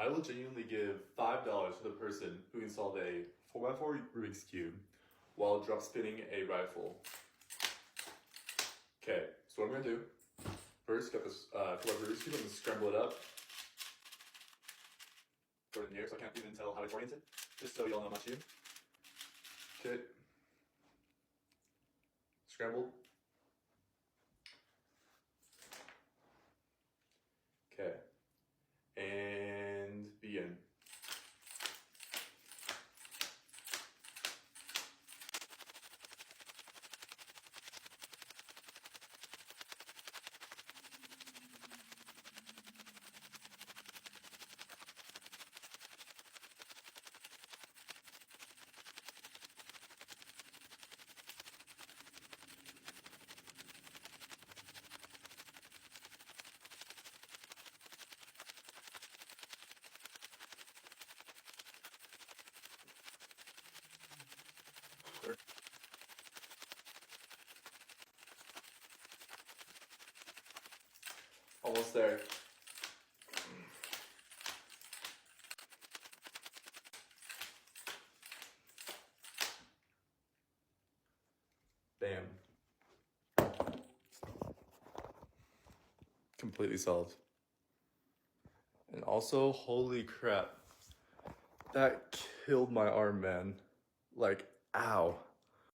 I will genuinely give $5 to the person who can solve a 4x4 Rubik's Cube while drop spinning a rifle. Okay, so what I'm gonna do, first got this 4x4 Rubik's Cube, I'm gonna scramble it up. Put it in here so I can't even tell how it's oriented, just so y'all know my tube. Okay. Scrambled. Okay. And begin. Almost there. Bam. Completely solved. And also, holy crap. That killed my arm, man. Like, ow.